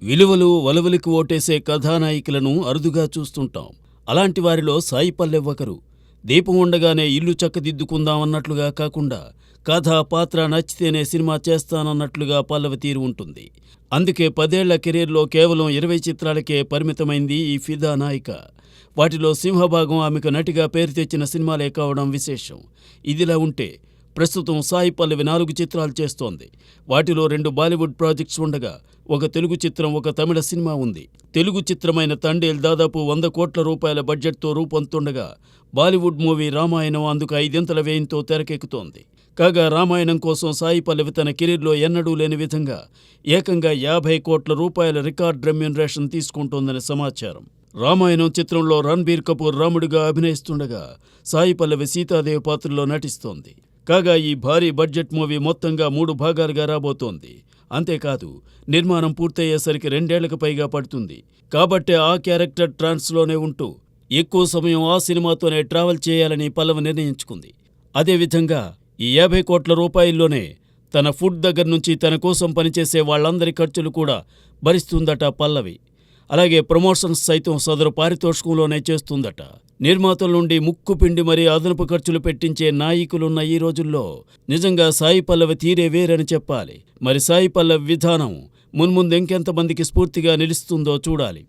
విలువలు, వలువలకు ఓటేసే కథానాయికలను అరుదుగా చూస్తుంటాం. అలాంటి వారిలో సాయి పల్లెవ్ ఒకరు. దీపం ఉండగానే ఇల్లు చక్కదిద్దుకుందామన్నట్లుగా కాకుండా కథ, పాత్ర నచ్చితేనే సినిమా చేస్తానన్నట్లుగా పల్లవి తీరు ఉంటుంది. అందుకే 10 ఏళ్ల కెరీర్లో కేవలం 20 చిత్రాలకే పరిమితమైంది ఈ ఫిదా నాయిక. వాటిలో సింహభాగం ఆమెకు నటిగా పేరు తెచ్చిన సినిమాలే కావడం విశేషం. ఇదిలా ఉంటే ప్రస్తుతం సాయి పల్లవి 4 చిత్రాలు చేస్తోంది. వాటిలో 2 బాలీవుడ్ ప్రాజెక్ట్స్ ఉండగా ఒక తెలుగు చిత్రం, ఒక తమిళ సినిమా ఉంది. తెలుగు చిత్రమైన తండేల్ దాదాపు 100 కోట్ల రూపాయల బడ్జెట్తో రూపొందుతుండగా బాలీవుడ్ మూవీ రామాయణం అందుకు 5 వ్యయంతో తెరకెక్కుతోంది. కాగా రామాయణం కోసం సాయి పల్లవి తన కెరీర్లో ఎన్నడూ లేని విధంగా ఏకంగా 50 కోట్ల రూపాయల రికార్డ్ రెమ్యూనరేషన్ తీసుకుంటోందని సమాచారం. రామాయణం చిత్రంలో రణ్బీర్ కపూర్ రాముడిగా అభినయిస్తుండగా సాయి పల్లవి సీతాదేవి పాత్రలో నటిస్తోంది. కాగా ఈ భారీ బడ్జెట్ మూవీ మొత్తంగా 3 భాగాలుగా రాబోతోంది. అంతేకాదు, నిర్మాణం పూర్తయ్యేసరికి 2 ఏళ్లకు పైగా పడుతుంది. కాబట్టే ఆ క్యారెక్టర్ ట్రాన్స్లోనే ఉంటూ ఎక్కువ సమయం ఆ సినిమాతోనే ట్రావెల్ చేయాలని పల్లవి నిర్ణయించుకుంది. అదేవిధంగా ఈ 50 కోట్ల రూపాయల్లోనే తన ఫుడ్ దగ్గర నుంచి తన కోసం పనిచేసే వాళ్లందరి ఖర్చులు కూడా భరిస్తుందట పల్లవి. అలాగే ప్రమోషన్స్ సైతం సదరు పారితోషికంలోనే చేస్తుందట. నిర్మాతల నుండి ముక్కు పిండి మరీ అదనపు ఖర్చులు పెట్టించే నాయకులున్న ఈ రోజుల్లో నిజంగా సాయి పల్లవి తీరే వేరని చెప్పాలి. మరి సాయి పల్లవి విధానం మున్ముందు ఇంకెంతమందికి స్ఫూర్తిగా నిలుస్తుందో చూడాలి.